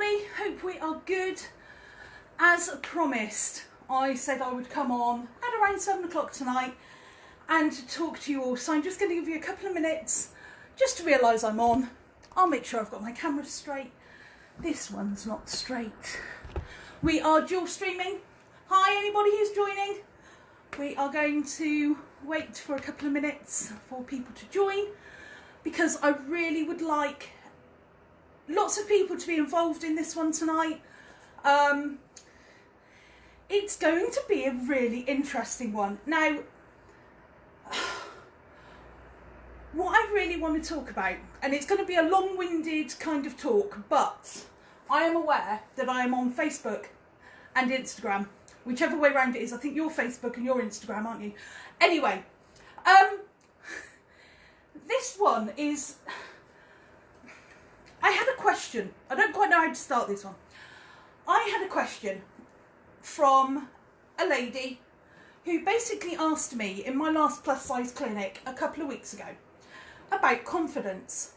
everybody, hope we are good. As promised, I said I would come on at around 7 o'clock tonight and talk to you all, so I'm just going to give you a couple of minutes just to realise I'm on. I'll make sure I've got my camera straight. This one's not straight. We are dual streaming. Hi anybody who's joining. We are going to wait for a couple of minutes for people to join because I really would like lots of people to be involved in this one tonight. It's going to be a really interesting one. Now, what I really want to talk about, and it's going to be a long-winded kind of talk, but I am aware that I am on Facebook and Instagram, whichever way around it is. I think you're Facebook and you're Instagram, aren't you? Anyway, this one is, I had a question. I don't quite know how to start this one. I had a question from a lady who basically asked me in my last plus size clinic a couple of weeks ago about confidence.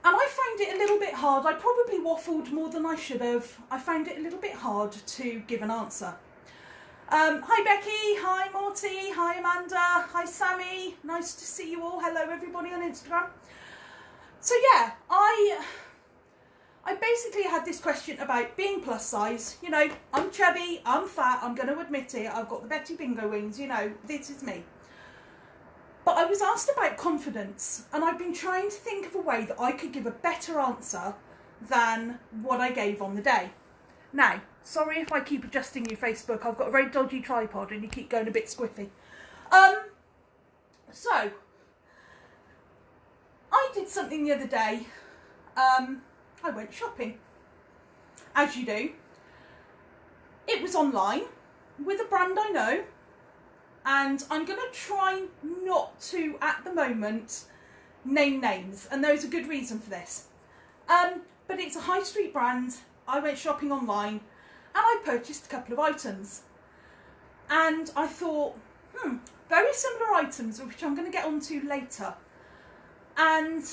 And I found it a little bit hard. I probably waffled more than I should have. I found it a little bit hard to give an answer. Hi Becky, hi Morty, hi Amanda, hi Sammy. Nice to see you all. Hello everybody on Instagram. So yeah, I basically had this question about being plus size. You know, I'm chubby, I'm fat, I'm going to admit it. I've got the Betty Bingo wings, you know, this is me. But I was asked about confidence, and I've been trying to think of a way that I could give a better answer than what I gave on the day. Now, sorry if I keep adjusting your Facebook. I've got a very dodgy tripod and you keep going a bit squiffy. So, I did something the other day. I went shopping, as you do. It was online with a brand I know, and I'm going to try not to, at the moment, name names, and there's a good reason for this. But it's a high street brand. I went shopping online, and I purchased a couple of items. And I thought, very similar items, which I'm going to get onto later. And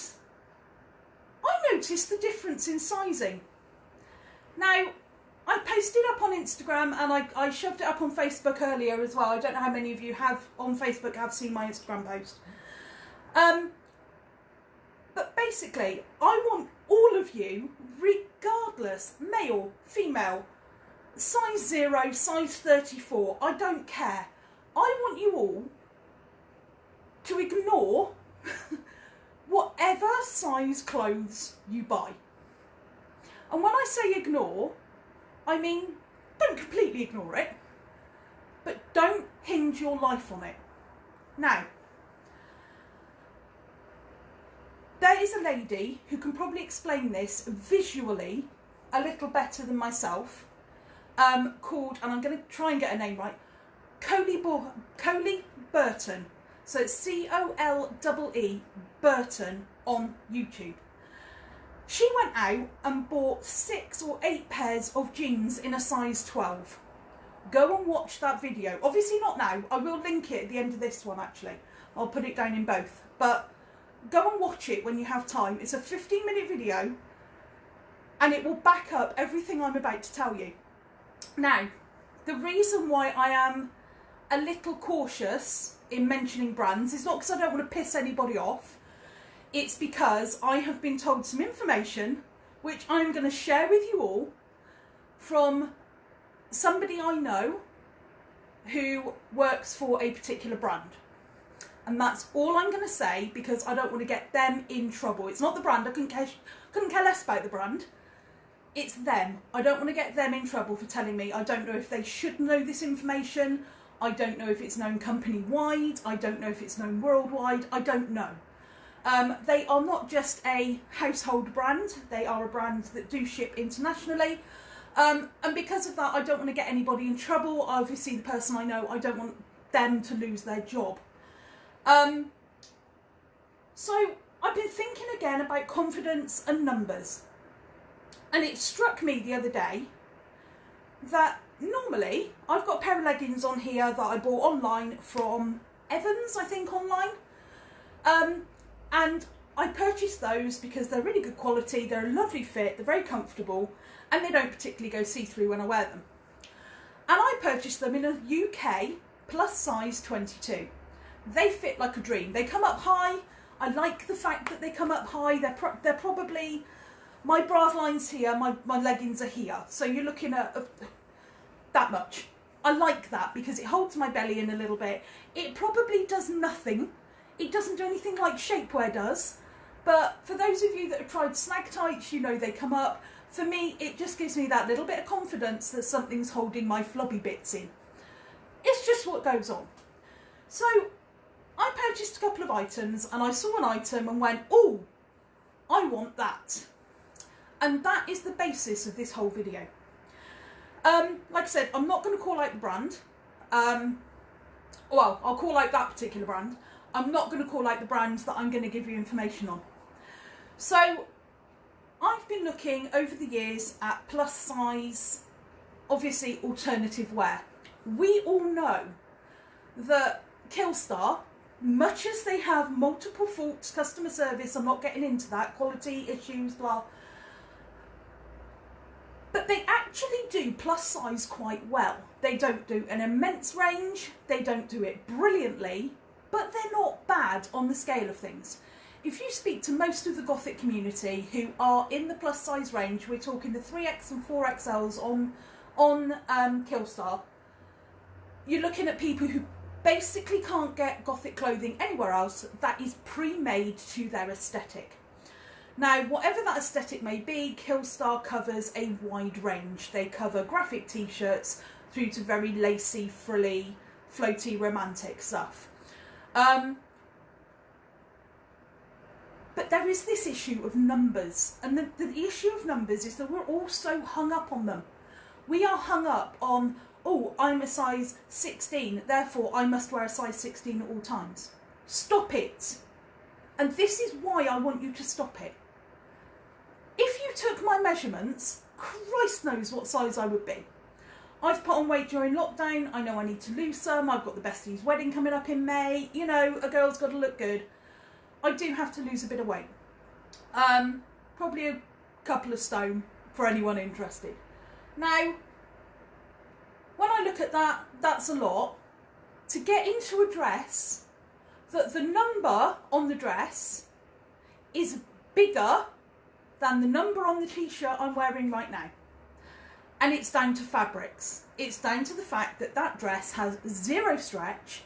I noticed the difference in sizing. Now, I posted up on Instagram and I shoved it up on Facebook earlier as well. I don't know how many of you have on Facebook have seen my Instagram post. But basically, I want all of you, regardless, male, female, size 0, size 34, I don't care. I want you all to ignore whatever size clothes you buy. And when I say ignore, I mean don't completely ignore it, but don't hinge your life on it. Now, there is a lady who can probably explain this visually a little better than myself, called, and I'm going to try and get her name right, Colee Burton. So it's C-O-L-E-E Burton on YouTube. She went out and bought 6 or 8 pairs of jeans in a size 12. Go and watch that video. Obviously not now. I will link it at the end of this one actually. I'll put it down in both. But go and watch it when you have time. It's a 15-minute video and it will back up everything I'm about to tell you. Now, the reason why I am a little cautious in mentioning brands is not because I don't want to piss anybody off. It's because I have been told some information which I'm going to share with you all from somebody I know who works for a particular brand. And that's all I'm going to say because I don't want to get them in trouble. It's not the brand. I couldn't care less about the brand. It's them. I don't want to get them in trouble for telling me. I don't know if they should know this information. I don't know if it's known company-wide. I don't know if it's known worldwide. I don't know. They are not just a household brand. They are a brand that do ship internationally. And because of that, I don't want to get anybody in trouble. Obviously, the person I know, I don't want them to lose their job. So I've been thinking again about confidence and numbers. And it struck me the other day that normally I've got a pair of leggings on here that I bought online from Evans, I think, online. And I purchased those because they're really good quality, they're a lovely fit, they're very comfortable, and they don't particularly go see-through when I wear them. And I purchased them in a UK plus size 22. They fit like a dream. They come up high. I like the fact that they come up high. They're probably, my bra line's here, my leggings are here. So you're looking at that much. I like that because it holds my belly in a little bit. It probably does nothing. It doesn't do anything like shapewear does. But for those of you that have tried snag tights, you know they come up. For me, it just gives me that little bit of confidence that something's holding my flobby bits in. It's just what goes on. So I purchased a couple of items and I saw an item and went, oh, I want that. And that is the basis of this whole video. Like I said, I'm not going to call out the brand. Well, I'll call out that particular brand. I'm not going to call out the brands that I'm going to give you information on. So I've been looking over the years at plus size, obviously alternative wear. We all know that Killstar, much as they have multiple faults, customer service, I'm not getting into that, quality issues, blah, but they actually do plus size quite well. They don't do an immense range, they don't do it brilliantly, but they're not bad on the scale of things. If you speak to most of the Gothic community who are in the plus size range, we're talking the 3X and 4XLs on Killstar, you're looking at people who basically can't get Gothic clothing anywhere else that is pre-made to their aesthetic. Now, whatever that aesthetic may be, Killstar covers a wide range. They cover graphic t-shirts through to very lacy, frilly, floaty, romantic stuff. But there is this issue of numbers, and the issue of numbers is that we're all so hung up on them. We are hung up on, oh, I'm a size 16, therefore I must wear a size 16 at all times. Stop it. And this is why I want you to stop it. If you took my measurements, Christ knows what size I would be. I've put on weight during lockdown, I know I need to lose some, I've got the besties wedding coming up in May, you know, a girl's got to look good. I do have to lose a bit of weight. Probably a couple of stone for anyone interested. Now, when I look at that, that's a lot. To get into a dress, that the number on the dress is bigger than the number on the t-shirt I'm wearing right now. And it's down to fabrics. It's down to the fact that that dress has zero stretch,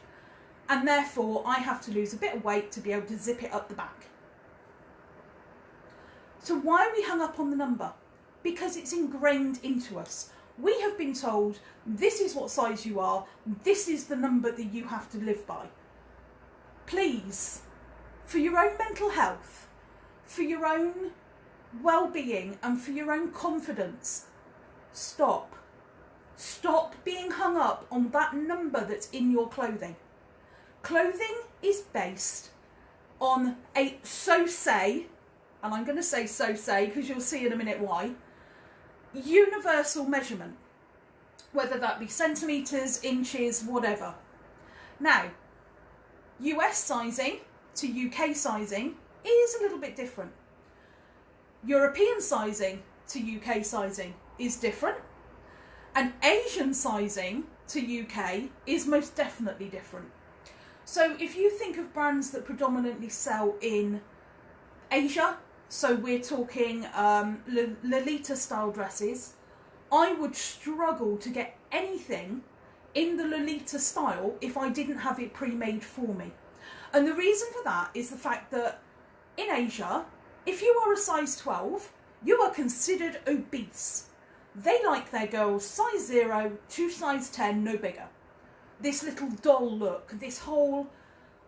and therefore I have to lose a bit of weight to be able to zip it up the back. So why are we hung up on the number? Because it's ingrained into us. We have been told, this is what size you are, this is the number that you have to live by. Please, for your own mental health, for your own well-being and for your own confidence, stop. Stop being hung up on that number that's in your clothing. Clothing is based on a so-say, and I'm going to say so-say because you'll see in a minute why, universal measurement, whether that be centimetres, inches, whatever. Now, US sizing to UK sizing is a little bit different. European sizing to UK sizing is different, and Asian sizing to UK is most definitely different. So if you think of brands that predominantly sell in Asia, so we're talking Lolita style dresses, I would struggle to get anything in the Lolita style if I didn't have it pre-made for me. And the reason for that is the fact that in Asia, if you are a size 12, you are considered obese. They like their girls size 0 to size 10, no bigger. This little doll look, this whole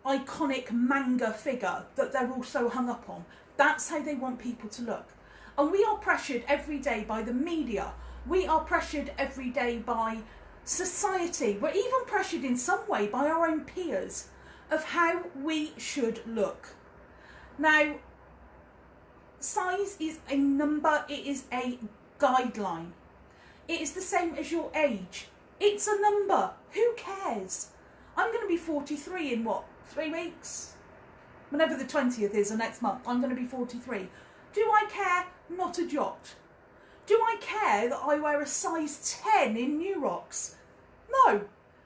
iconic manga figure that they're all so hung up on. That's how they want people to look. And we are pressured every day by the media. We are pressured every day by society. We're even pressured in some way by our own peers of how we should look. Now, size is a number, it is a guideline. It is the same as your age. It's a number. Who cares? I'm going to be 43 in what, 3 weeks? Whenever the 20th is, the next month, I'm going to be 43. Do I care? Not a jot. Do I care that I wear a size 10 in New Rocks? No.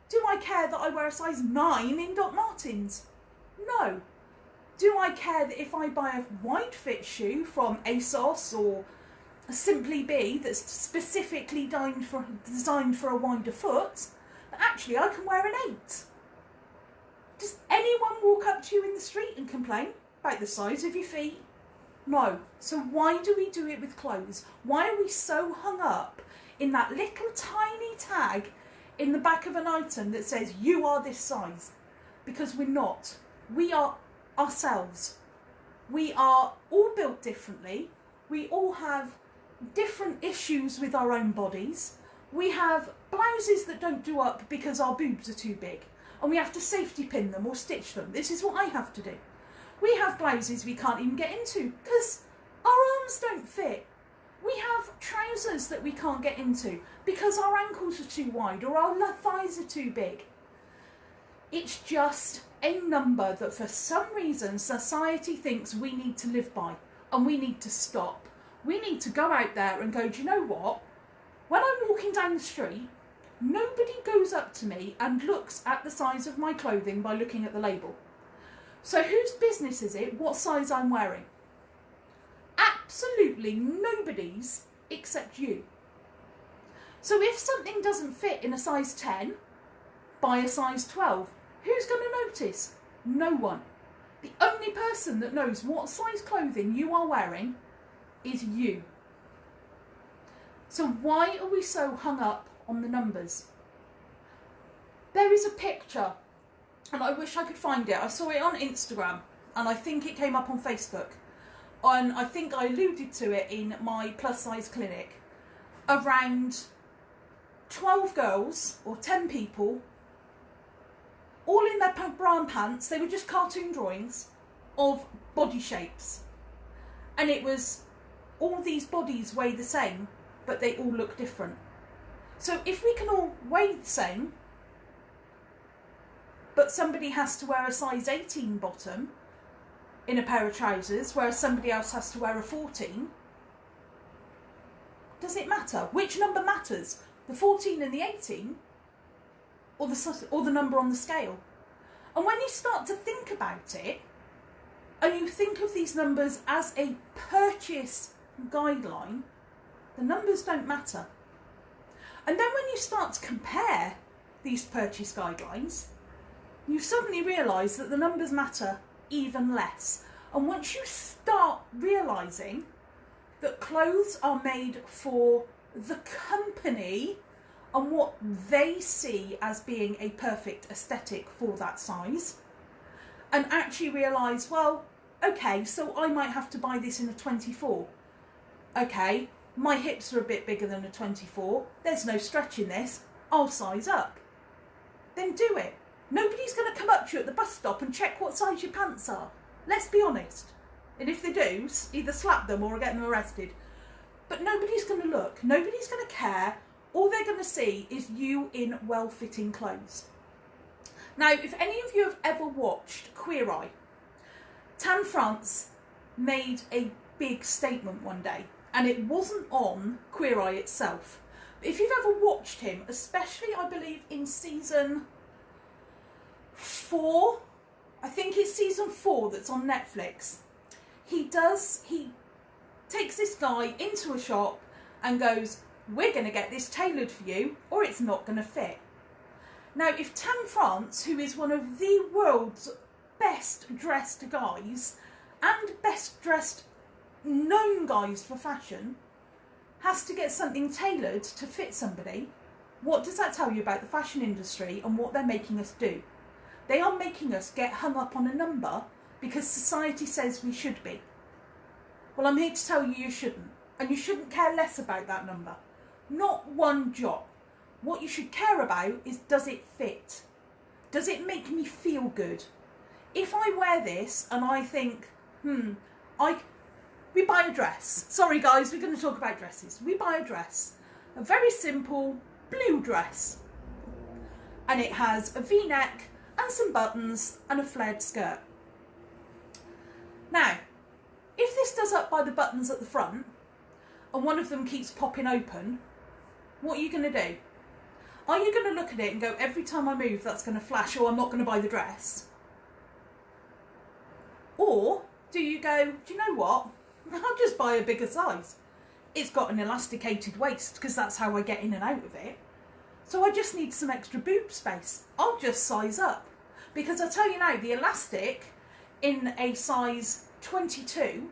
Do I care that I wear a size 9 in Doc Martens? No. Do I care that if I buy a wide fit shoe from ASOS or Simply Be that's specifically designed for a wider foot, that actually I can wear an 8? Does anyone walk up to you in the street and complain about the size of your feet? No. So why do we do it with clothes? Why are we so hung up in that little tiny tag in the back of an item that says you are this size? Because we're not. We are ourselves. We are all built differently. We all have different issues with our own bodies. We have blouses that don't do up because our boobs are too big, and we have to safety pin them or stitch them. This is what I have to do. We have blouses we can't even get into because our arms don't fit. We have trousers that we can't get into because our ankles are too wide or our thighs are too big. It's just a number that for some reason society thinks we need to live by, and we need to stop. We need to go out there and go, do you know what? When I'm walking down the street, nobody goes up to me and looks at the size of my clothing by looking at the label. So whose business is it what size I'm wearing? Absolutely nobody's except you. So if something doesn't fit in a size 10, buy a size 12. Who's going to notice? No one. The only person that knows what size clothing you are wearing is you. So why are we so hung up on the numbers? There is a picture, and I wish I could find it. I saw it on Instagram, and I think it came up on Facebook. And I think I alluded to it in my plus size clinic. Around 12 girls, or 10 people, all in their bra and pants. They were just cartoon drawings of body shapes. And it was, all these bodies weigh the same, but they all look different. So if we can all weigh the same, but somebody has to wear a size 18 bottom in a pair of trousers, whereas somebody else has to wear a 14, does it matter? Which number matters? The 14 and the 18, or the number on the scale? And when you start to think about it, and you think of these numbers as a purchase guideline, the numbers don't matter. And then when you start to compare these purchase guidelines, you suddenly realise that the numbers matter even less. And once you start realising that clothes are made for the company and what they see as being a perfect aesthetic for that size, and actually realise, well, okay, so I might have to buy this in a 24. Okay, my hips are a bit bigger than a 24. There's no stretch in this. I'll size up. Then do it. Nobody's going to come up to you at the bus stop and check what size your pants are. Let's be honest. And if they do, either slap them or get them arrested. But nobody's going to look. Nobody's going to care. All they're going to see is you in well-fitting clothes. Now, if any of you have ever watched Queer Eye, Tan France made a big statement one day, and it wasn't on Queer Eye itself. But if you've ever watched him, especially I believe in season 4, I think it's season 4 that's on Netflix, he takes this guy into a shop and goes, we're going to get this tailored for you or it's not going to fit. Now, if Tan France, who is one of the world's best dressed guys and best dressed known guys for fashion, has to get something tailored to fit somebody, what does that tell you about the fashion industry and what they're making us do? They are making us get hung up on a number because society says we should be. Well, I'm here to tell you shouldn't. And you shouldn't care less about that number. Not one jot. What you should care about is, does it fit? Does it make me feel good? If I wear this and I think, we buy a dress. Sorry guys, we're going to talk about dresses. We buy a dress. A very simple blue dress. And it has a V-neck and some buttons and a flared skirt. Now, if this does up by the buttons at the front and one of them keeps popping open, what are you going to do? Are you going to look at it and go, every time I move that's going to flash, or I'm not going to buy the dress? Or do you go, do you know what? I'll just buy a bigger size. It's got an elasticated waist because that's how I get in and out of it. So I just need some extra boob space. I'll just size up. Because I tell you now, the elastic in a size 22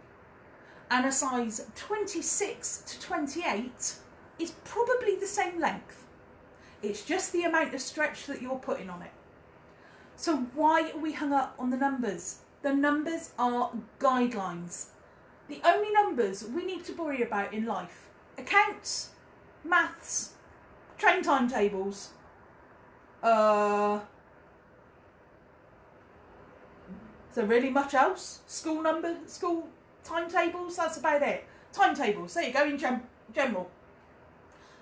and a size 26 to 28 is probably the same length. It's just the amount of stretch that you're putting on it. So why are we hung up on the numbers? The numbers are guidelines. The only numbers we need to worry about in life: accounts, maths, train timetables, is there really much else? School timetables, that's about it. Timetables, there you go, in general.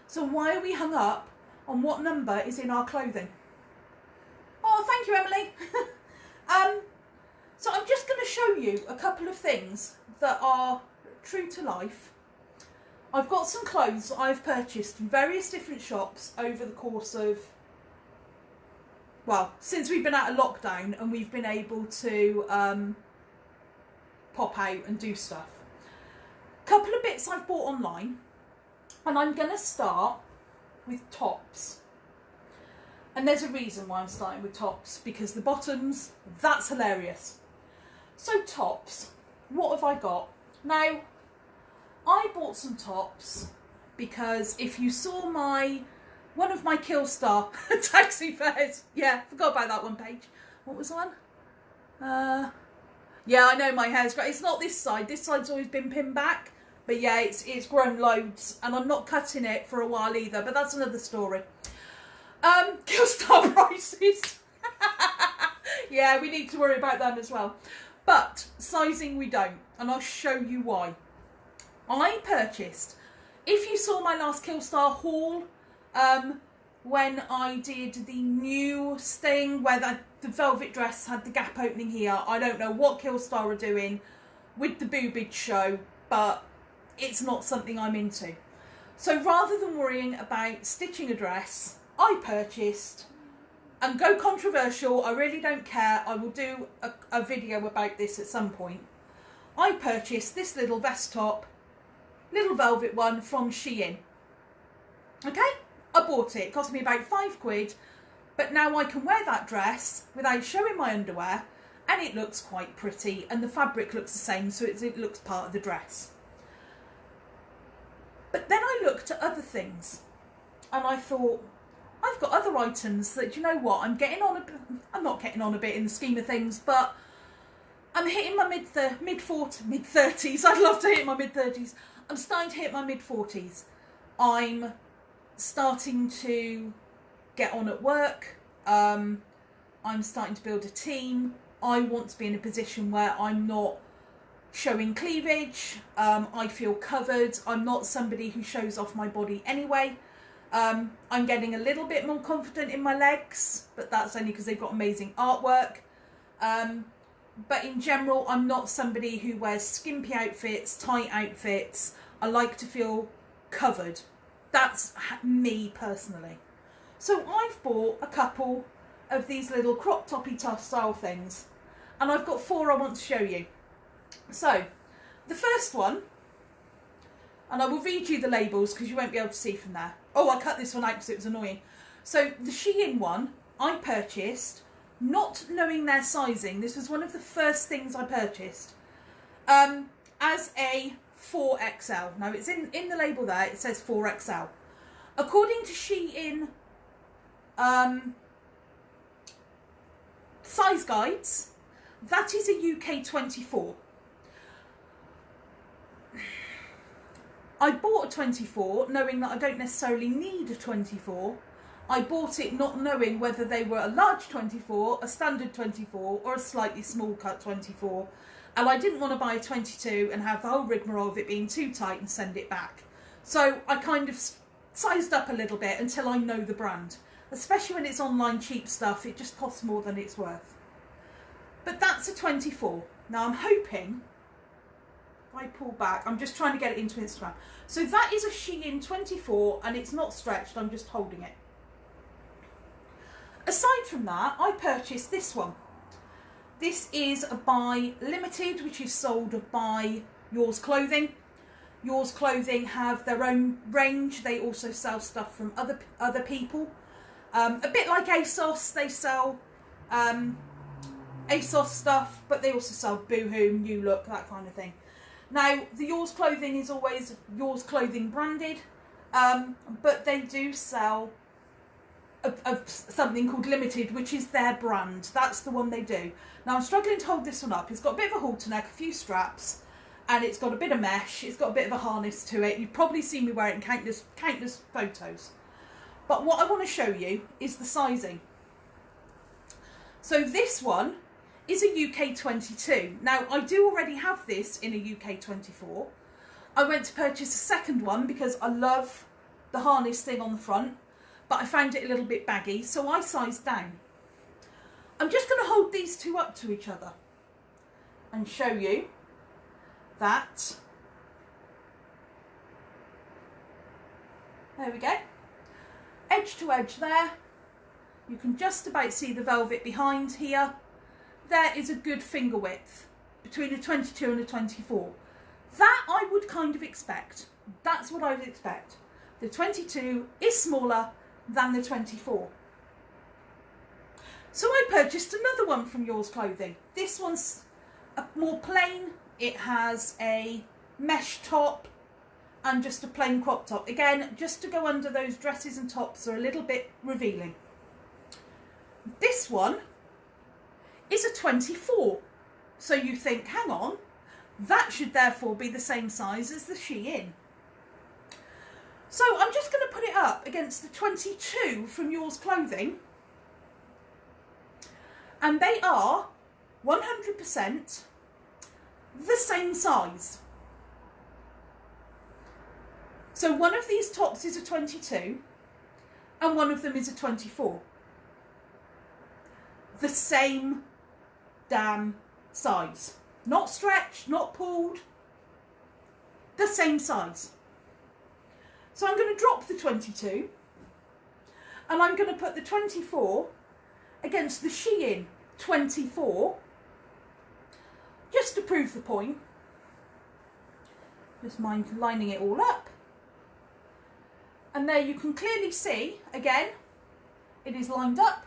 So why are we hung up on what number is in our clothing? Oh, thank you, Emily. So I'm just going to show you a couple of things that are true to life. I've got some clothes that I've purchased from various different shops over the course of, well, since we've been out of lockdown and we've been able to pop out and do stuff. Couple of bits I've bought online, and I'm going to start with tops. And there's a reason why I'm starting with tops, because the bottoms, that's hilarious. So tops, what have I got? Now, I bought some tops because if you saw one of my Killstar taxi fares, yeah, forgot about that one, Paige. What was the one? Yeah, I know my hair's great. It's not this side. This side's always been pinned back. But yeah, it's grown loads, and I'm not cutting it for a while either, but that's another story. Killstar prices. Yeah, we need to worry about them as well. But sizing we don't, and I'll show you why. I purchased, if you saw my last Killstar haul, when I did the new sting where the velvet dress had the gap opening here, I don't know what Killstar are doing with the boobage show, but it's not something I'm into. So rather than worrying about stitching a dress, I purchased, and go controversial, I really don't care, I will do a video about this at some point. I purchased this little vest top, little velvet one from Shein. Okay, I bought it cost me about £5, but now I can wear that dress without showing my underwear, and it looks quite pretty, and the fabric looks the same, so it looks part of the dress. But then I looked at other things, and I thought, I've got other items that, you know what, I'm not getting on a bit in the scheme of things, but I'm hitting my mid-30s. I'd love to hit my mid-30s. I'm starting to hit my mid-40s. I'm starting to get on at work. I'm starting to build a team. I want to be in a position where I'm not showing cleavage. I feel covered. I'm not somebody who shows off my body anyway. I'm getting a little bit more confident in my legs, but that's only because they've got amazing artwork. But in general, I'm not somebody who wears skimpy outfits, tight outfits. I like to feel covered. That's me personally. So I've bought a couple of these little crop toppy style things, and I've got 4 I want to show you. So the first one, and I will read you the labels because you won't be able to see from there. Oh, I cut this one out because it was annoying. So the Shein one I purchased not knowing their sizing. This was one of the first things I purchased as a 4XL. Now it's in the label there, it says 4XL. According to Shein size guides, that is a UK 24. I bought a 24 knowing that I don't necessarily need a 24. I bought it not knowing whether they were a large 24, a standard 24, or a slightly small cut 24. And I didn't want to buy a 22 and have the whole rigmarole of it being too tight and send it back. So I kind of sized up a little bit until I know the brand. Especially when it's online cheap stuff, it just costs more than it's worth. But that's a 24. Now I'm hoping I pull back, I'm just trying to get it into Instagram. So that is a Shein 24 and it's not stretched, I'm just holding it. Aside from that, I purchased this one. This is by Limited, which is sold by Yours Clothing. Yours Clothing have their own range. They also sell stuff from other people. A bit like ASOS, they sell ASOS stuff, but they also sell Boohoo, New Look, that kind of thing. Now, the Yours Clothing is always Yours Clothing branded, but they do sell something called Limited, which is their brand. That's the one they do. Now, I'm struggling to hold this one up. It's got a bit of a halter neck, a few straps, and it's got a bit of mesh. It's got a bit of a harness to it. You've probably seen me wear it in countless photos. But what I want to show you is the sizing. So this one is a UK 22. Now, I do already have this in a UK 24. I went to purchase a second one because I love the harness thing on the front, but I found it a little bit baggy, so I sized down. I'm just going to hold these two up to each other and show you that. There we go. Edge to edge there. You can just about see the velvet behind here. There is a good finger width between a 22 and a 24. That I would kind of expect. That's what I would expect. The 22 is smaller than the 24. So I purchased another one from Yours Clothing. This one's more plain. It has a mesh top and just a plain crop top. Again, just to go under those dresses and tops are a little bit revealing. This one is a 24. So you think, hang on, that should therefore be the same size as the Shein. So I'm just going to put it up against the 22 from Yours Clothing. And they are 100% the same size. So one of these tops is a 22 and one of them is a 24. The same damn size. Not stretched, not pulled. The same size. So I'm going to drop the 22 and I'm going to put the 24 against the Shein 24 just to prove the point. Just mind lining it all up. And there you can clearly see, again, it is lined up.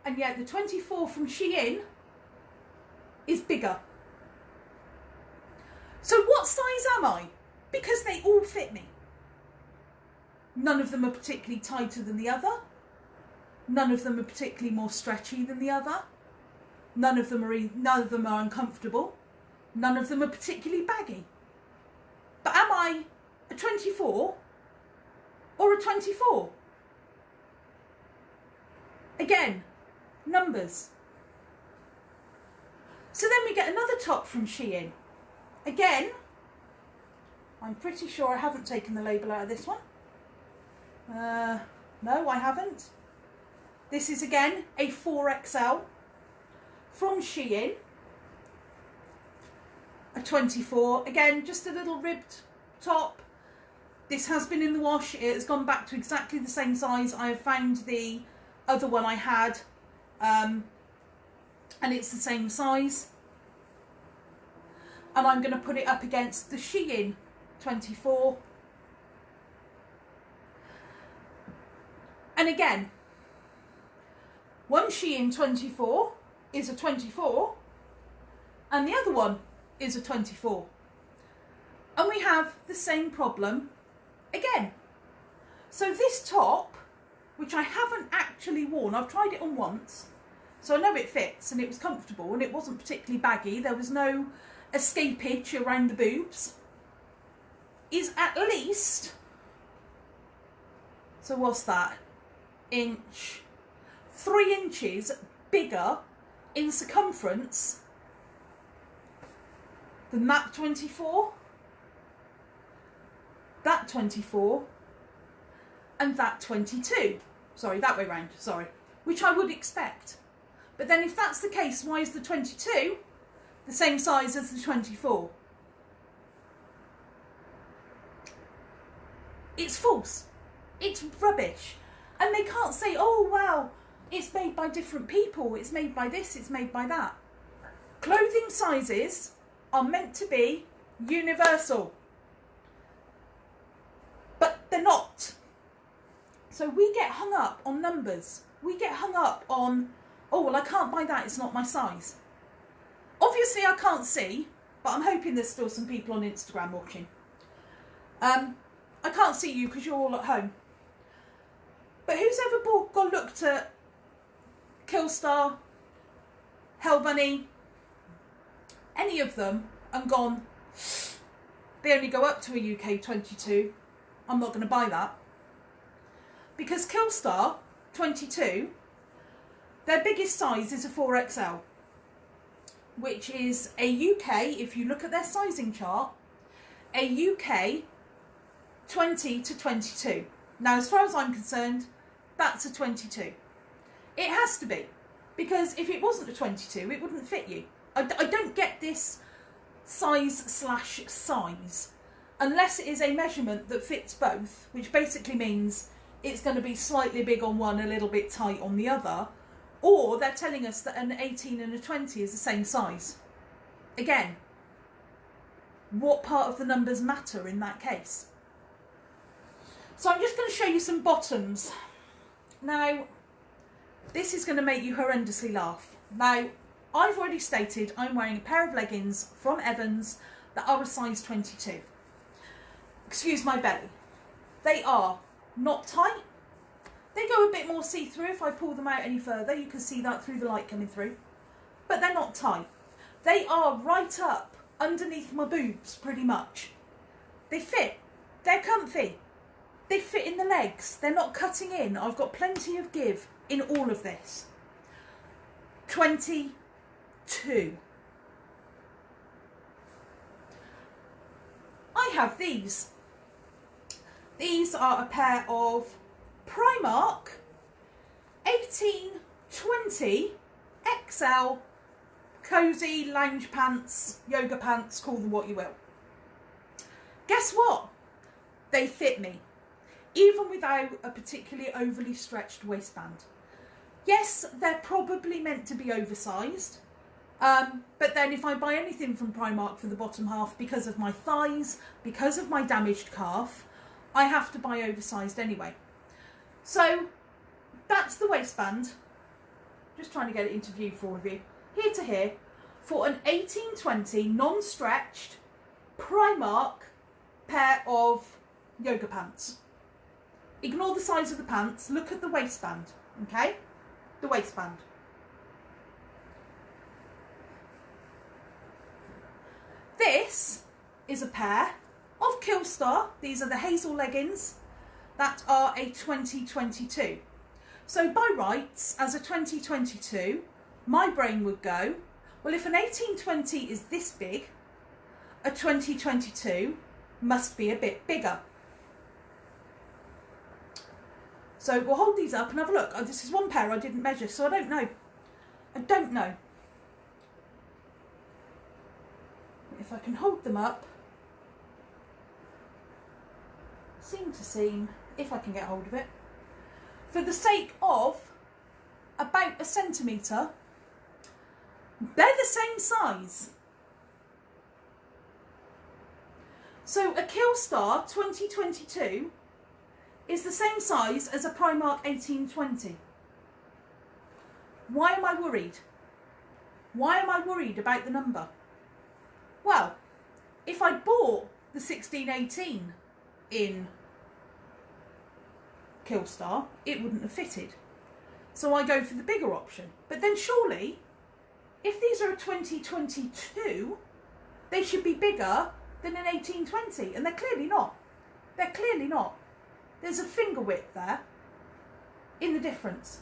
And yet the 24 from Shein is bigger. So what size am I? Because they all fit me. None of them are particularly tighter than the other. None of them are particularly more stretchy than the other. None of them are uncomfortable. None of them are particularly baggy. But am I a 24 or a 24? Again, numbers. So then we get another top from Shein. Again, I'm pretty sure I haven't taken the label out of this one. No, I haven't. This is again a 4XL from Shein. A 24. Again, just a little ribbed top. This has been in the wash. It has gone back to exactly the same size. I have found the other one I had and it's the same size. And I'm going to put it up against the Shein 24. And again, one Shein 24 is a 24 and the other one is a 24. And we have the same problem again. So this top, which I haven't actually worn, I've tried it on once, so I know it fits and it was comfortable and it wasn't particularly baggy. There was no escapage around the boobs. Is at least, so what's that? 3 inches bigger in circumference than that 24, that 24, and that 22. Sorry, that way round, sorry. Which I would expect. But then if that's the case, why is the 22 the same size as the 24? It's false. It's rubbish. And they can't say, oh, wow, it's made by different people. It's made by this, it's made by that. Clothing sizes are meant to be universal. But they're not. So we get hung up on numbers. We get hung up on, oh, well, I can't buy that. It's not my size. Obviously, I can't see, but I'm hoping there's still some people on Instagram watching. I can't see you because you're all at home. But who's ever looked at Killstar, Hell Bunny, any of them, and gone, they only go up to a UK 22. I'm not going to buy that. Because Killstar 22, their biggest size is a 4XL, which is a UK, if you look at their sizing chart, a UK 20 to 22. Now, as far as I'm concerned, that's a 22. It has to be, because if it wasn't a 22, it wouldn't fit you. I don't get this size unless it is a measurement that fits both, which basically means it's going to be slightly big on one, a little bit tight on the other, or they're telling us that an 18 and a 20 is the same size. Again, what part of the numbers matter in that case? So I'm just going to show you some bottoms. Now, this is going to make you horrendously laugh. Now, I've already stated I'm wearing a pair of leggings from Evans that are a size 22. Excuse my belly. They are not tight. They go a bit more see-through. If I pull them out any further, you can see that through the light coming through. But they're not tight. They are right up underneath my boobs, pretty much. They fit. They're comfy. They fit in the legs. They're not cutting in. I've got plenty of give in all of this. 22. I have these. These are a pair of Primark 1820 XL cozy lounge pants, yoga pants, call them what you will. Guess what? They fit me, even without a particularly overly stretched waistband. Yes, they're probably meant to be oversized, but then if I buy anything from Primark for the bottom half, because of my thighs, because of my damaged calf, I have to buy oversized anyway. So that's the waistband. Just trying to get it into view for all of you. Here to here for an 1820 non-stretched Primark pair of yoga pants. Ignore the size of the pants, look at the waistband, okay? The waistband. This is a pair of Killstar. These are the hazel leggings that are a 2022. So by rights, as a 2022, my brain would go, well, if an 1820 is this big, a 2022 must be a bit bigger. So we'll hold these up and have a look. Oh, this is one pair I didn't measure, so I don't know. I don't know. If I can hold them up, seam to seam, if I can get hold of it, for the sake of about a centimetre, they're the same size. So a Killstar 2022 is the same size as a Primark 1820. Why am I worried? Why am I worried about the number? Well, if I bought the 1618 in Killstar, it wouldn't have fitted. So I go for the bigger option. But then surely, if these are a 2022, they should be bigger than an 1820, and they're clearly not. They're clearly not. There's a finger width there in the difference.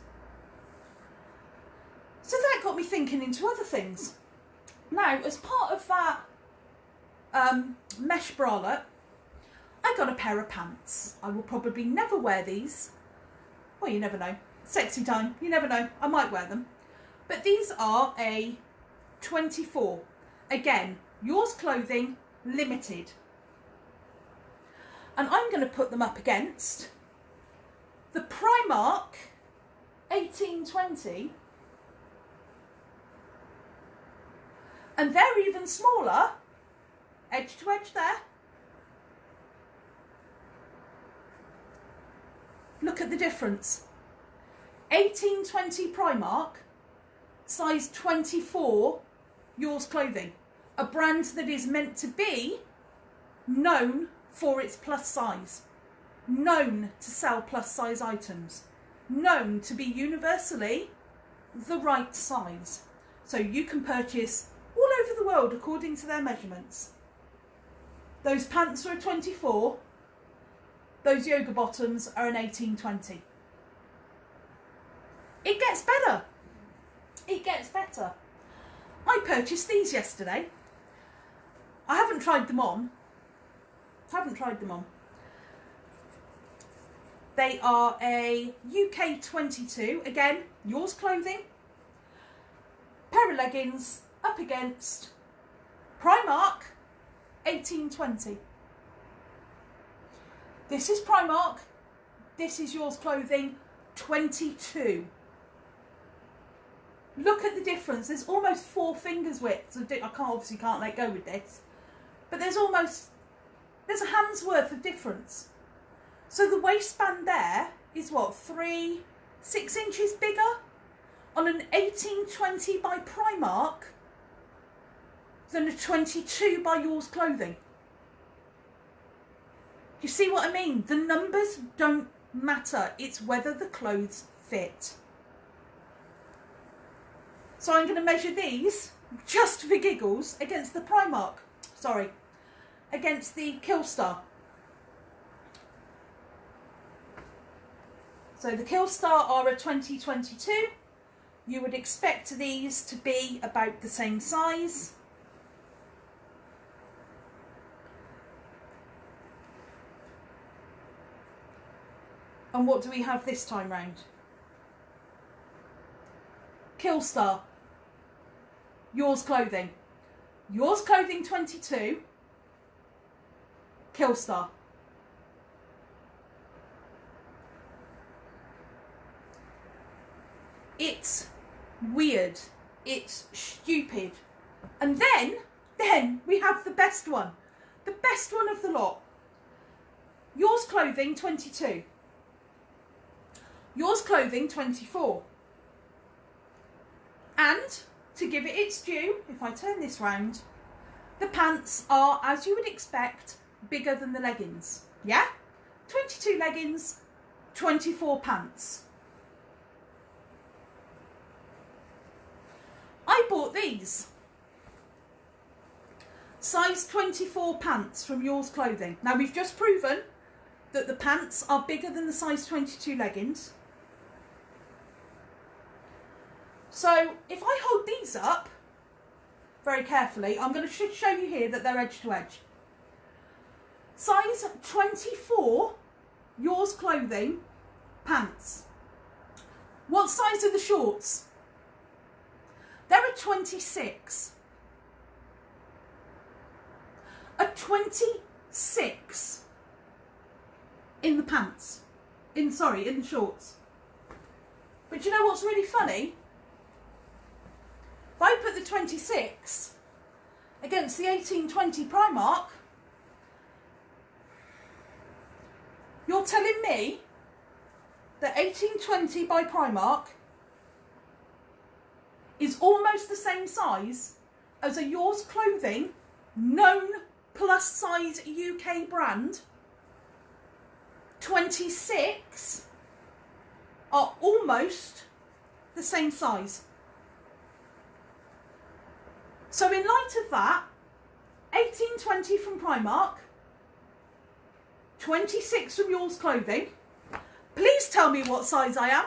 So that got me thinking into other things. Now, as part of that mesh bralette, I got a pair of pants. I will probably never wear these. Well, you never know. Sexy time, you never know. I might wear them. But these are a 24. Again, yours clothing, limited. And I'm going to put them up against the Primark 1820, and they're even smaller, edge to edge there. Look at the difference. 1820 Primark, size 24, Yours Clothing. A brand that is meant to be known for its plus size. Known to sell plus size items. Known to be universally the right size. So you can purchase all over the world according to their measurements. Those pants are a 24. Those yoga bottoms are an 1820. It gets better. It gets better. I purchased these yesterday. I haven't tried them on. They are a UK 22, again, Yours Clothing. Pair of leggings up against Primark 1820. This is Primark, this is Yours Clothing 22. Look at the difference. There's almost 4 fingers width. I obviously can't let go with this. But there's a hand's worth of difference. So the waistband there is what, 6 inches bigger on an 1820 by Primark than a 22 by Yours Clothing. You see what I mean? The numbers don't matter. It's whether the clothes fit. So I'm going to measure these, just for giggles, against the Primark. Against the Killstar. So the Killstar are a 2022. You would expect these to be about the same size. And what do we have this time round? Killstar. Yours Clothing. Yours Clothing 22. Killstar. It's weird. It's stupid. And then we have the best one. The best one of the lot. Yours Clothing 22. Yours Clothing 24. And, to give it its due, if I turn this round, the pants are, as you would expect, bigger than the leggings. Yeah? 22 leggings, 24 pants. I bought these. Size 24 pants from Yours Clothing. Now, we've just proven that the pants are bigger than the size 22 leggings. So if I hold these up very carefully, I'm going to show you here that they're edge to edge. Size 24, Yours Clothing, pants. What size are the shorts? They're a 26. A 26 in the pants. In the shorts. But you know what's really funny? If I put the 26 against the 1820 Primark, you're telling me that 1820 by Primark is almost the same size as a Yours Clothing known plus size UK brand. 26 are almost the same size. So in light of that, 1820 from Primark, 26 from Yours Clothing. Please tell me what size I am,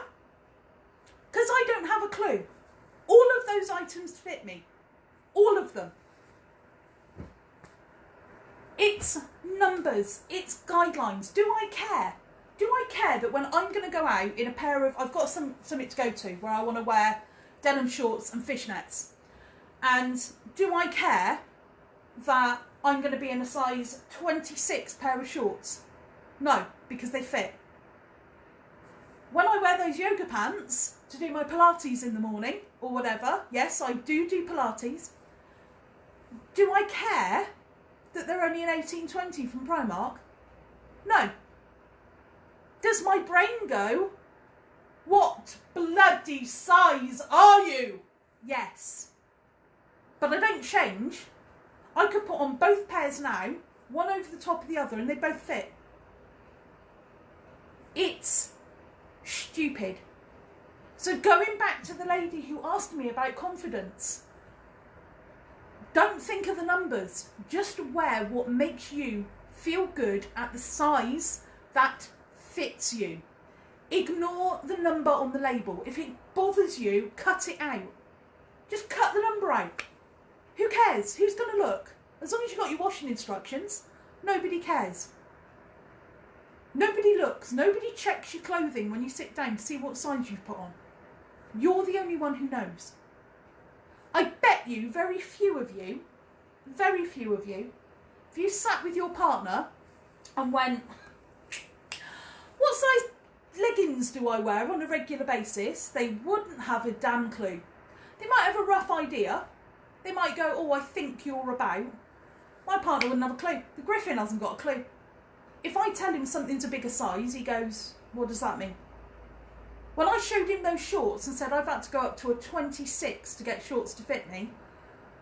because I don't have a clue. All of those items fit me. All of them. It's numbers. It's guidelines. Do I care? Do I care that when I'm going to go out in a pair of... I've got something to go to where I want to wear denim shorts and fishnets. And do I care that I'm going to be in a size 26 pair of shorts? No, because they fit. When I wear those yoga pants to do my Pilates in the morning or whatever, yes, I do Pilates. Do I care that they're only an 18-20 from Primark? No. Does my brain go, what bloody size are you? Yes. But I don't change. I could put on both pairs now, one over the top of the other, and they both fit. It's stupid. So going back to the lady who asked me about confidence, don't think of the numbers. Just wear what makes you feel good at the size that fits you. Ignore the number on the label. If it bothers you, cut it out. Just cut the number out. Who cares? Who's going to look? As long as you've got your washing instructions, nobody cares. Nobody looks. Nobody checks your clothing when you sit down to see what size you've put on. You're the only one who knows. I bet you very few of you, if you sat with your partner and went, what size leggings do I wear on a regular basis? They wouldn't have a damn clue. They might have a rough idea. They might go, oh, I think you're about. My partner wouldn't have a clue. The Griffin hasn't got a clue. If I tell him something's a bigger size, he goes, what does that mean? When I showed him those shorts and said I've had to go up to a 26 to get shorts to fit me,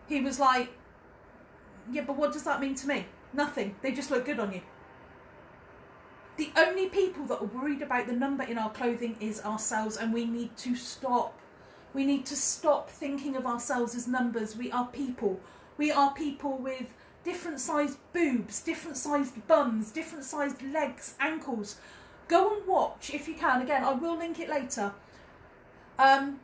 he was like, yeah, but what does that mean to me? Nothing. They just look good on you. The only people that are worried about the number in our clothing is ourselves, and we need to stop. We need to stop thinking of ourselves as numbers. We are people. We are people with different sized boobs, different sized bums, different sized legs, ankles. Go and watch, if you can. Again, I will link it later. Colee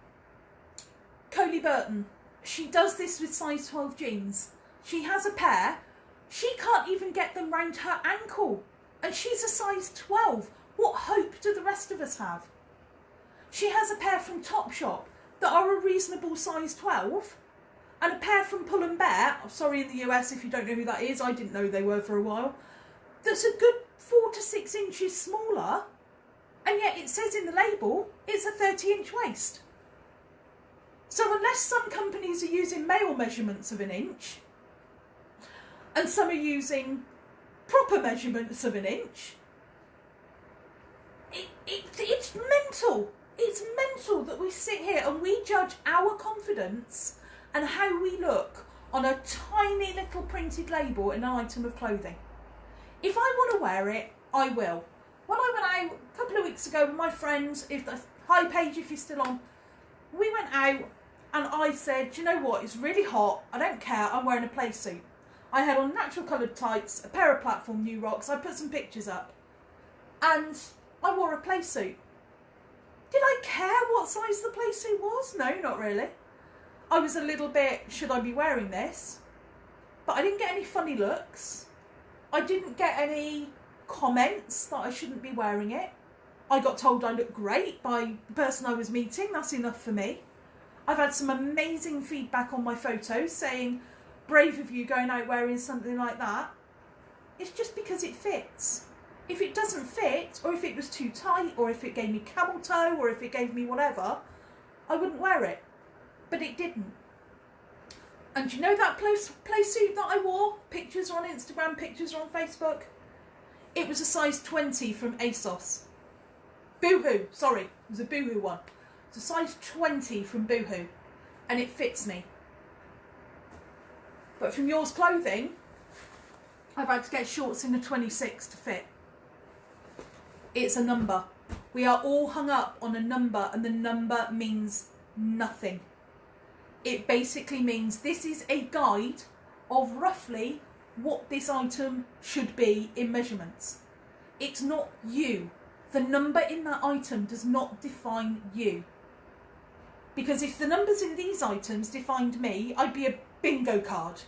Burton. She does this with size 12 jeans. She has a pair. She can't even get them round her ankle. And she's a size 12. What hope do the rest of us have? She has a pair from Topshop that are a reasonable size 12. And a pair from Pull & Bear. I'm sorry, in the US, if you don't know who that is. I didn't know they were for a while. That's a good 4 to 6 inches smaller, and yet it says in the label it's a 30-inch waist. So unless some companies are using male measurements of an inch, and some are using proper measurements of an inch, it's mental. It's mental that we sit here and we judge our confidence and how we look on a tiny little printed label in an item of clothing. If I want to wear it, I will. When I went out a couple of weeks ago with my friends, hi Paige if you're still on, we went out and I said, do you know what, it's really hot, I don't care, I'm wearing a play suit. I had on natural coloured tights, a pair of platform New Rocks, I put some pictures up, and I wore a play suit. Did I care what size the play suit was? No, not really. I was a little bit, should I be wearing this? But I didn't get any funny looks. I didn't get any comments that I shouldn't be wearing it. I got told I looked great by the person I was meeting. That's enough for me. I've had some amazing feedback on my photos saying, brave of you going out wearing something like that. It's just because it fits. If it doesn't fit, or if it was too tight, or if it gave me camel toe, or if it gave me whatever, I wouldn't wear it. But it didn't. And you know that play suit that I wore? Pictures are on Instagram, pictures are on Facebook. It was a size 20 from ASOS. Boohoo, sorry, it was a Boohoo one. It's a size 20 from Boohoo, and it fits me. But from Yours Clothing, I've had to get shorts in a 26 to fit. It's a number. We are all hung up on a number, and the number means nothing. It basically means this is a guide of roughly what this item should be in measurements. It's not you. The number in that item does not define you. Because if the numbers in these items defined me, I'd be a bingo card.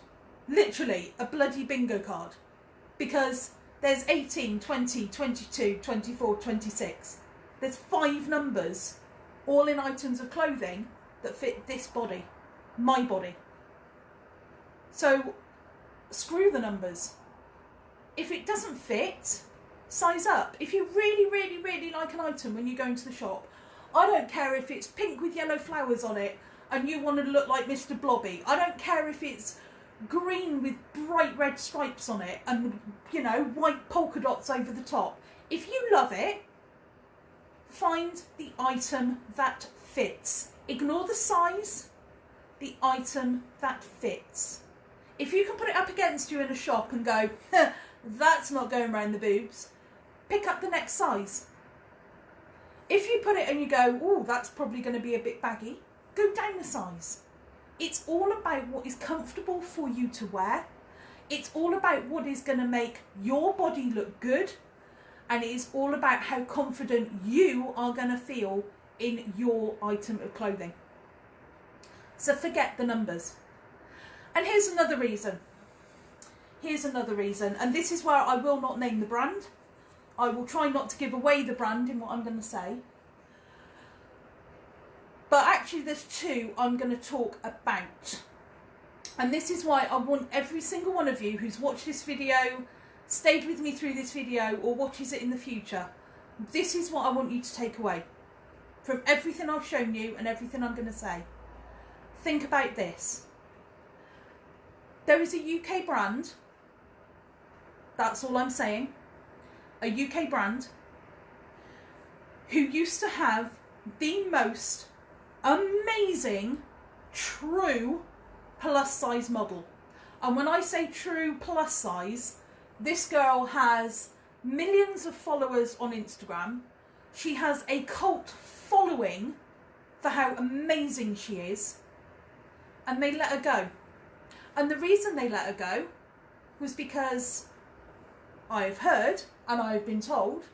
Literally, a bloody bingo card. Because there's 18, 20, 22, 24, 26. There's 5 numbers, all in items of clothing, that fit this body. My body. So, screw the numbers. If it doesn't fit, size up. If you really, really, really like an item when you go into the shop, I don't care if it's pink with yellow flowers on it and you want to look like Mr. Blobby. I don't care if it's green with bright red stripes on it and, you know, white polka dots over the top. If you love it, find the item that fits. Ignore the size, the item that fits. If you can put it up against you in a shop and go, that's not going round the boobs, pick up the next size. If you put it and you go, oh, that's probably going to be a bit baggy, go down a size. It's all about what is comfortable for you to wear. It's all about what is going to make your body look good. And it is all about how confident you are going to feel in your item of clothing. So forget the numbers. And here's another reason. Here's another reason. And this is where I will not name the brand. I will try not to give away the brand in what I'm going to say. But actually there's two I'm going to talk about. And this is why I want every single one of you who's watched this video, stayed with me through this video, or watches it in the future. This is what I want you to take away from everything I've shown you and everything I'm going to say. Think about this. There is a UK brand, that's all I'm saying, a UK brand, who used to have the most amazing true plus size model. And when I say true plus size, this girl has millions of followers on Instagram. She has a cult following for how amazing she is. And they let her go. And the reason they let her go was because I have heard, and I have been told,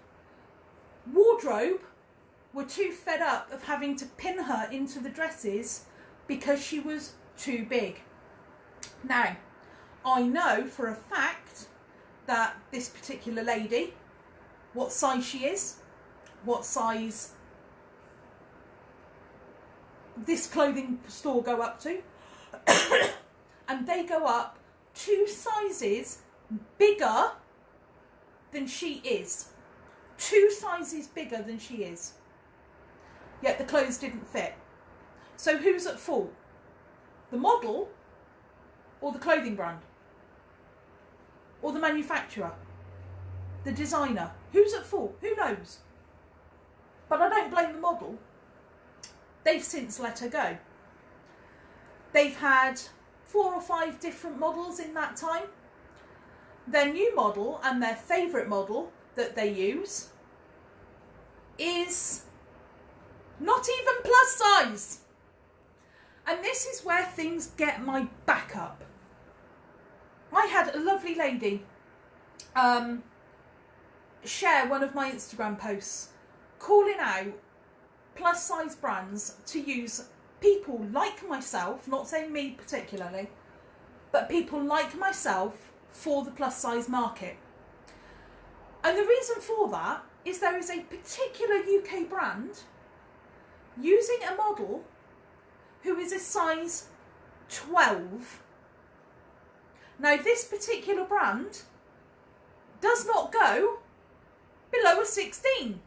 wardrobe were too fed up of having to pin her into the dresses because she was too big. Now, I know for a fact that this particular lady, what size she is, what size this clothing store go up to, and they go up 2 sizes bigger than she is. 2 sizes bigger than she is. Yet the clothes didn't fit. So who's at fault? The model or the clothing brand? Or the manufacturer? The designer? Who's at fault? Who knows? But I don't blame the model. They've since let her go. They've had 4 or 5 different models in that time. Their new model and their favourite model that they use is not even plus size. And this is where things get my back up. I had a lovely lady share one of my Instagram posts calling out plus size brands to use people like myself, not saying me particularly, but people like myself for the plus size market. And the reason for that is there is a particular UK brand using a model who is a size 12. Now this particular brand does not go below a 16.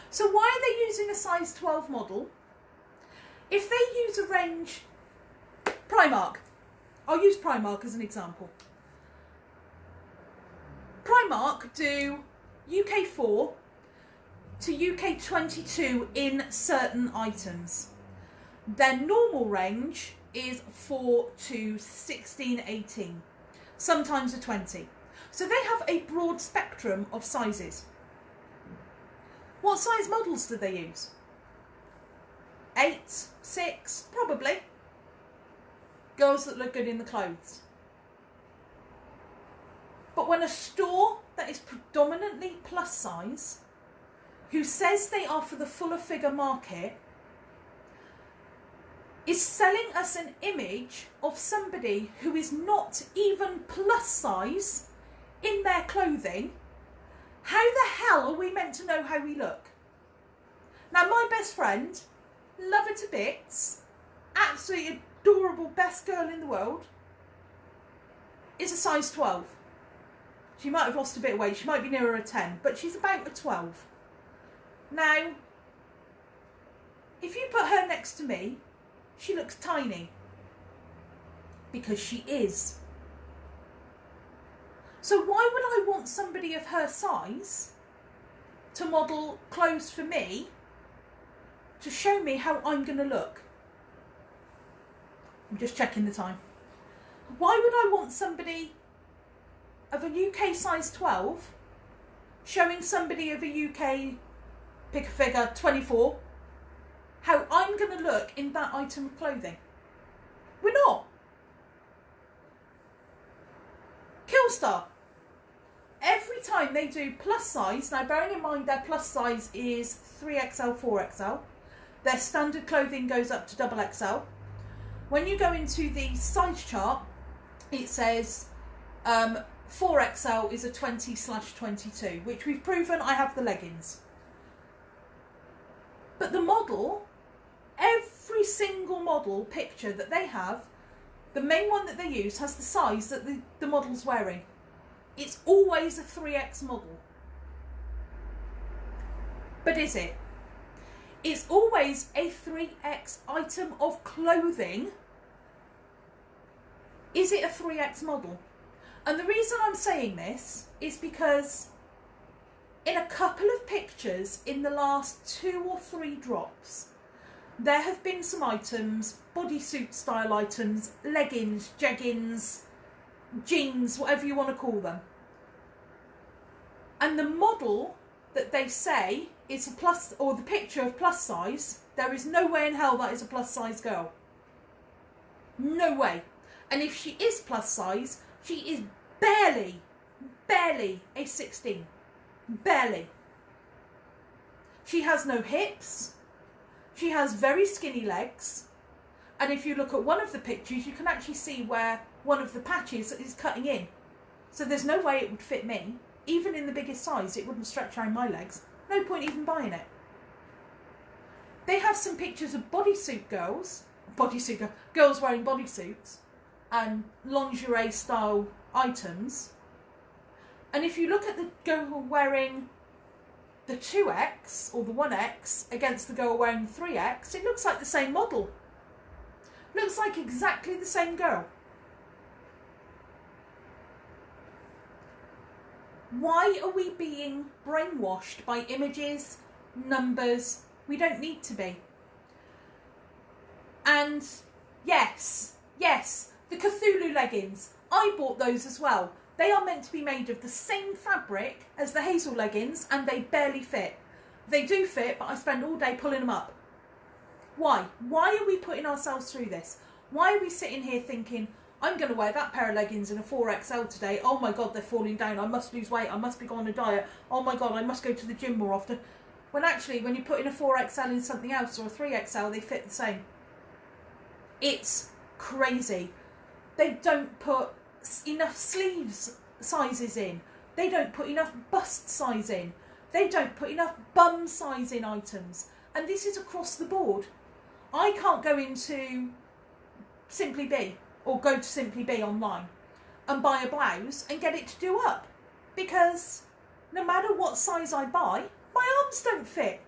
So why are they using a size 12 model? If they use a range, Primark, I'll use Primark as an example. Primark do UK 4 to UK 22 in certain items. Their normal range is 4 to 16, 18, sometimes a 20. So they have a broad spectrum of sizes. What size models do they use? 8, 6, probably. Girls that look good in the clothes. But when a store that is predominantly plus size, who says they are for the fuller figure market, is selling us an image of somebody who is not even plus size in their clothing, how the hell are we meant to know how we look? Now my best friend, love her to bits, absolutely adorable, best girl in the world, is a size 12. She might have lost a bit of weight. She might be nearer a 10, but she's about a 12. Now, if you put her next to me, she looks tiny. Because she is. So why would I want somebody of her size to model clothes for me to show me how I'm going to look? I'm just checking the time. Why would I want somebody of a UK size 12 showing somebody of a UK, pick a figure, 24, how I'm going to look in that item of clothing? We're not. Killstar. Every time they do plus size, now bearing in mind their plus size is 3XL, 4XL, their standard clothing goes up to double XL. When you go into the size chart, it says 4XL is a 20/22, which we've proven. I have the leggings. But the model, every single model picture that they have, the main one that they use has the size that the model's wearing. It's always a 3X model. But is it? It's always a 3X item of clothing. Is it a 3X model? And the reason I'm saying this is because in a couple of pictures in the last 2 or 3 drops, there have been some items, bodysuit style items, leggings, jeggings, jeans, whatever you want to call them. And the model that they say is a plus, or the picture of plus size, there is no way in hell that is a plus size girl. No way. And if she is plus size, she is barely a 16. Barely. She has no hips. She has very skinny legs. And if you look at one of the pictures, you can actually see where one of the patches is cutting in. So there's no way it would fit me. Even in the biggest size, it wouldn't stretch around my legs. No point even buying it. They have some pictures of bodysuit girls, girls wearing bodysuits and lingerie style items. And if you look at the girl wearing the 2X or the 1X against the girl wearing the 3X, it looks like the same model. Looks like exactly the same girl. Why are we being brainwashed by images, numbers? We don't need to be. And yes, the Cthulhu leggings. I bought those as well. They are meant to be made of the same fabric as the Hazel leggings and they barely fit. They do fit, but I spend all day pulling them up. Why? Why are we putting ourselves through this? Why are we sitting here thinking, I'm going to wear that pair of leggings in a 4XL today. Oh my God, they're falling down. I must lose weight. I must be on a diet. Oh my God, I must go to the gym more often. When actually, when you put in a 4XL in something else or a 3XL, they fit the same. It's crazy. They don't put enough sleeves sizes in. They don't put enough bust size in. They don't put enough bum size in items. And this is across the board. I can't go into Simply Be or go to Simply Be online and buy a blouse and get it to do up, because no matter what size I buy, my arms don't fit.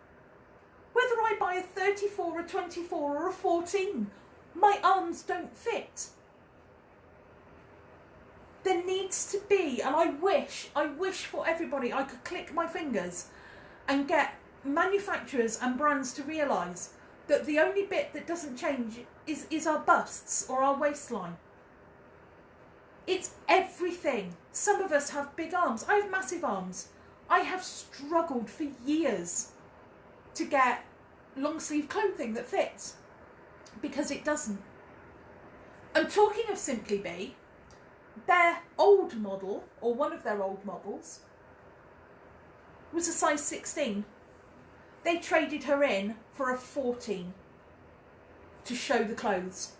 Whether I buy a 34, a 24 or a 14, my arms don't fit. There needs to be, and I wish for everybody I could click my fingers and get manufacturers and brands to realise that the only bit that doesn't change is our busts or our waistline. It's everything. Some of us have big arms. I have massive arms. I have struggled for years to get long sleeve clothing that fits because it doesn't. And talking of Simply Be, their old model, or one of their old models, was a size 16. They traded her in for a 14 to show the clothes.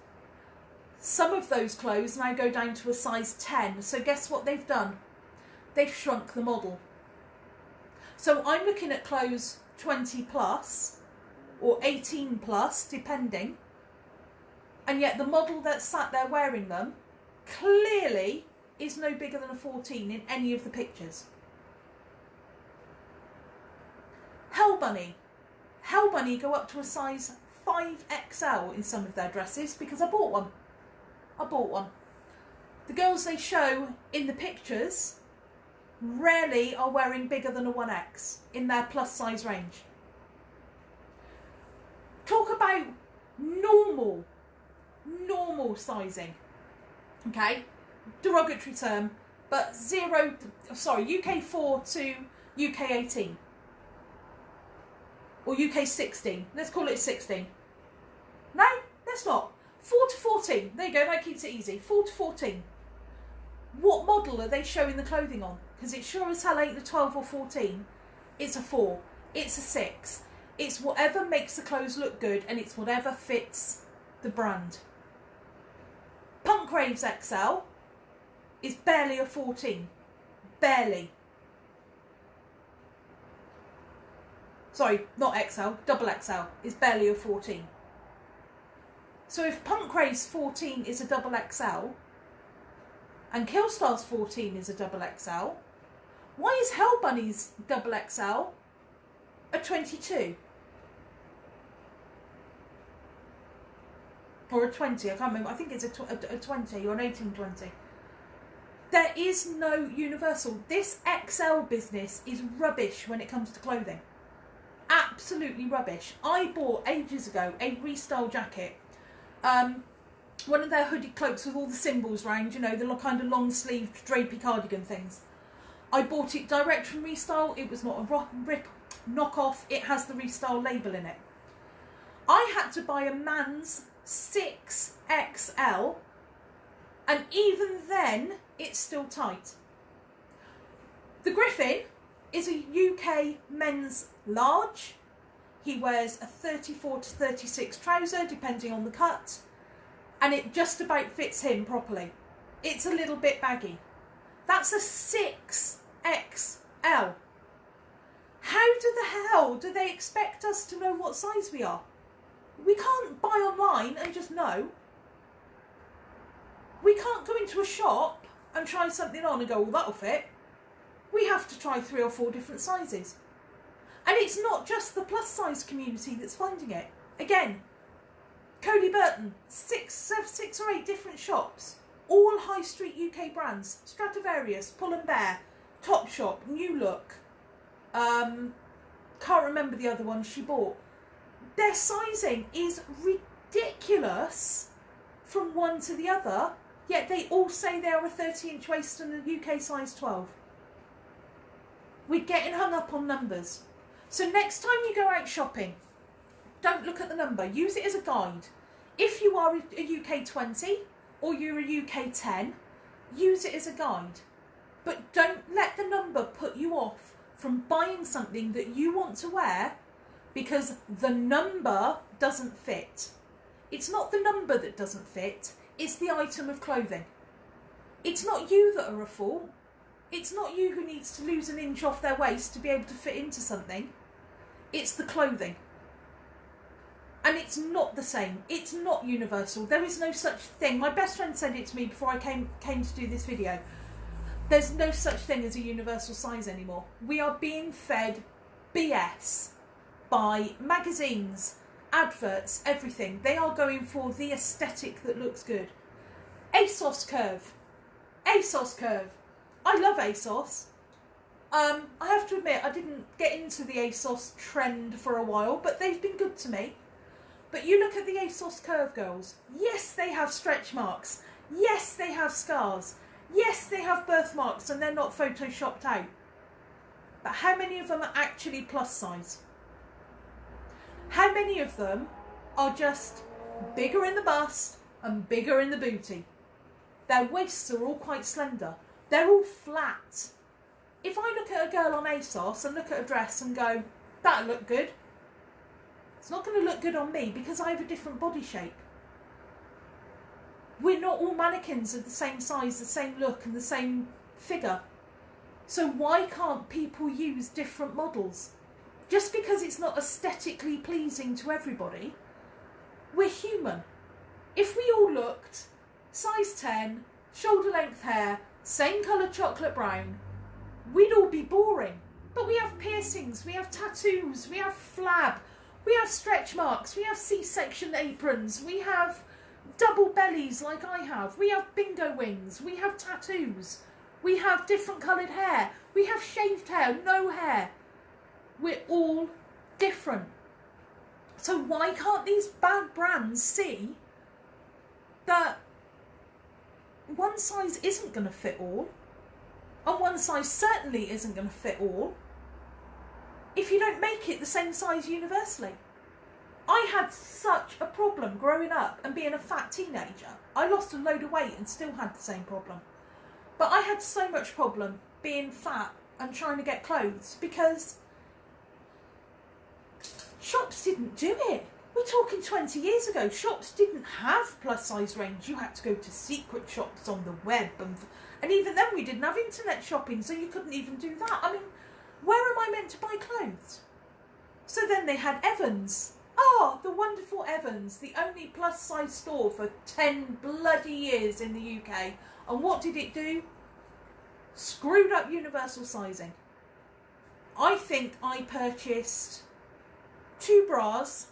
Some of those clothes now go down to a size 10. So guess what they've done? They've shrunk the model. So I'm looking at clothes 20 plus or 18 plus, depending. And yet the model that sat there wearing them clearly is no bigger than a 14 in any of the pictures. Hell Bunny go up to a size 5XL in some of their dresses because I bought one. The girls they show in the pictures rarely are wearing bigger than a 1X in their plus size range. Talk about normal sizing. Okay, derogatory term, but UK 4 to UK 18. Or UK 16. Let's call it 16. No, let's not. 4 to 14. There you go, that keeps it easy. 4 to 14. What model are they showing the clothing on? Because it sure as hell ain't the 12 or 14. It's a 4. It's a 6. It's whatever makes the clothes look good, and it's whatever fits the brand. Punk Raves XL is barely a 14. Barely. Sorry, not XL, double XL is barely a 14. So if Punk Rave's 14 is a double XL and Killstar's 14 is a double XL, why is Hell Bunny's double XL a 22? Or a 20, I can't remember. I think it's a 20 or an 1820. There is no universal. This XL business is rubbish when it comes to clothing. Absolutely rubbish. I bought ages ago a Restyle jacket. One of their hooded cloaks with all the symbols round, you know, the kind of long sleeved drapey cardigan things. I bought it direct from Restyle. It was not a rip knockoff. It has the Restyle label in it. I had to buy a man's 6XL, and even then it's still tight. The Griffin is a UK men's large. He wears a 34 to 36 trouser depending on the cut, and it just about fits him properly. It's a little bit baggy. That's a 6XL. How the hell do they expect us to know what size we are? We can't buy online and just know. We can't go into a shop and try something on and go, well, that'll fit. We have to try 3 or 4 different sizes. And it's not just the plus size community that's finding it. Again, Colee Burton, 6 or 8 different shops, all high street UK brands, Stradivarius, Pull and Bear, Topshop, New Look, can't remember the other one she bought. Their sizing is ridiculous from one to the other, yet they all say they are a 30-inch waist and a UK size 12. We're getting hung up on numbers. So next time you go out shopping, don't look at the number. Use it as a guide. If you are a UK 20 or you're a UK 10, use it as a guide. But don't let the number put you off from buying something that you want to wear because the number doesn't fit. It's not the number that doesn't fit, it's the item of clothing. It's not you that are a fool. It's not you who needs to lose an inch off their waist to be able to fit into something. It's the clothing. And it's not the same. It's not universal. There is no such thing. My best friend said it to me before I came to do this video. There's no such thing as a universal size anymore. We are being fed BS by magazines, adverts, everything. They are going for the aesthetic that looks good. ASOS curve. ASOS curve. I love ASOS. I have to admit, I didn't get into the ASOS trend for a while, but they've been good to me. But you look at the ASOS curve girls. Yes, they have stretch marks. Yes, they have scars. Yes, they have birthmarks and they're not photoshopped out. But how many of them are actually plus size? How many of them are just bigger in the bust and bigger in the booty? Their waists are all quite slender. They're all flat. If I look at a girl on ASOS and look at a dress and go, that'll look good, it's not going to look good on me because I have a different body shape. We're not all mannequins of the same size, the same look and the same figure. So why can't people use different models? Just because it's not aesthetically pleasing to everybody, we're human. If we all looked size 10, shoulder length hair, same colour chocolate brown, we'd all be boring. But we have piercings, we have tattoos, we have flab, we have stretch marks, we have C-section aprons, we have double bellies like I have, we have bingo wings, we have tattoos, we have different coloured hair, we have shaved hair, no hair. We're all different. So why can't these bad brands see that one size isn't going to fit all, and one size certainly isn't going to fit all if you don't make it the same size universally? I had such a problem growing up and being a fat teenager. I lost a load of weight and still had the same problem. But I had so much problem being fat and trying to get clothes because shops didn't do it. We're talking 20 years ago. Shops didn't have plus size range. You had to go to secret shops on the web, and even then we didn't have internet shopping, so you couldn't even do that. I mean, where am I meant to buy clothes? So then they had Evans. Oh, the wonderful Evans, the only plus size store for 10 bloody years in the UK. And what did it do? Screwed up universal sizing. I think I purchased 2 bras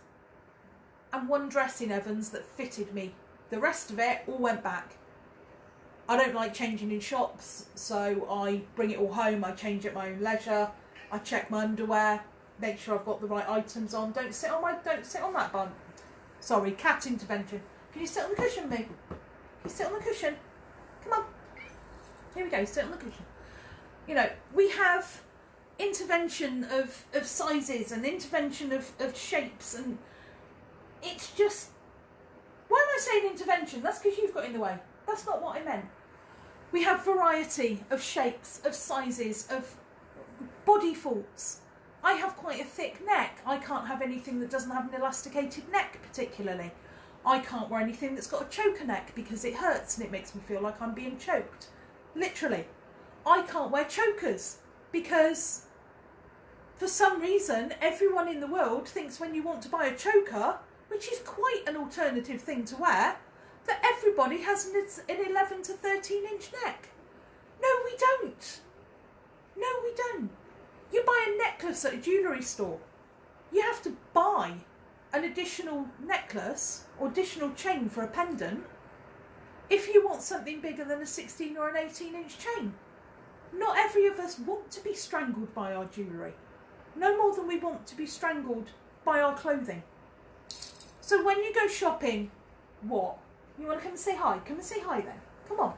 and 1 dress in Evans that fitted me. The rest of it all went back. I don't like changing in shops, so I bring it all home. I change at my own leisure. I check my underwear, make sure I've got the right items on. Don't sit on that bun. Sorry, cat intervention. Can you sit on the cushion, mate? Can you sit on the cushion? Come on. Here we go, sit on the cushion. You know, we have intervention of sizes and intervention of shapes, and it's just, why am I saying intervention? That's because you've got in the way. That's not what I meant. We have variety of shapes, of sizes, of body faults. I have quite a thick neck. I can't have anything that doesn't have an elasticated neck particularly. I can't wear anything that's got a choker neck because it hurts and it makes me feel like I'm being choked. Literally. I can't wear chokers because for some reason everyone in the world thinks when you want to buy a choker, which is quite an alternative thing to wear, that everybody has an 11 to 13 inch neck. No, we don't. No, we don't. You buy a necklace at a jewellery store. You have to buy an additional necklace or additional chain for a pendant if you want something bigger than a 16 or an 18 inch chain. Not every of us want to be strangled by our jewellery. No more than we want to be strangled by our clothing. So when you go shopping, what? You want to come and say hi? Come and say hi then. Come on.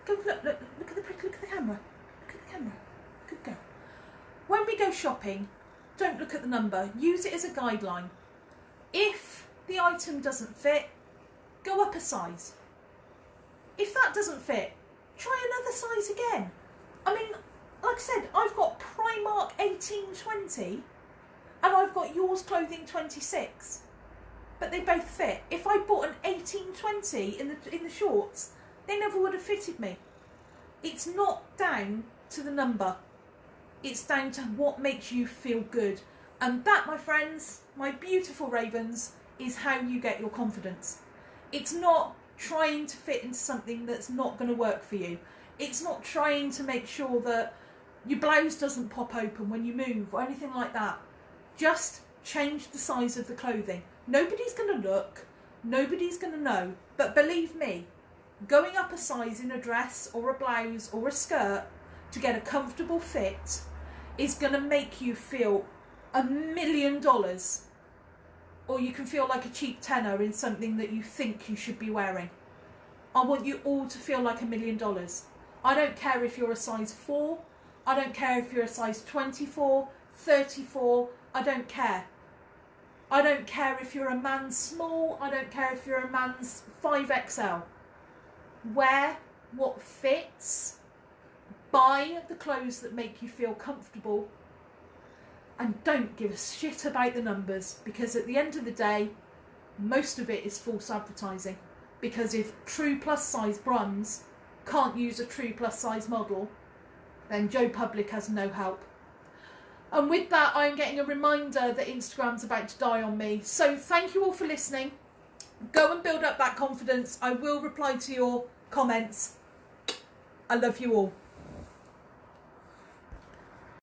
Go look at the camera. Look at the camera. Good girl. When we go shopping, don't look at the number. Use it as a guideline. If the item doesn't fit, go up a size. If that doesn't fit, try another size again. I mean, like I said, I've got Primark 1820 and I've got Yours Clothing 26. But they both fit. If I bought an 1820 in the shorts, they never would have fitted me. It's not down to the number. It's down to what makes you feel good. And that, my friends, my beautiful ravens, is how you get your confidence. It's not trying to fit into something that's not going to work for you. It's not trying to make sure that your blouse doesn't pop open when you move or anything like that. Just change the size of the clothing. Nobody's going to look, nobody's going to know, but believe me, going up a size in a dress or a blouse or a skirt to get a comfortable fit is going to make you feel $1 million, or you can feel like a cheap tenner in something that you think you should be wearing. I want you all to feel like $1 million. I don't care if you're a size 4, I don't care if you're a size 24, 34, I don't care. I don't care if you're a man small, I don't care if you're a man's 5XL. Wear what fits, buy the clothes that make you feel comfortable, and don't give a shit about the numbers, because at the end of the day, most of it is false advertising. Because if true plus size brands can't use a true plus size model, then Joe Public has no help. And with that, I'm getting a reminder that Instagram's about to die on me. So thank you all for listening. Go and build up that confidence. I will reply to your comments. I love you all.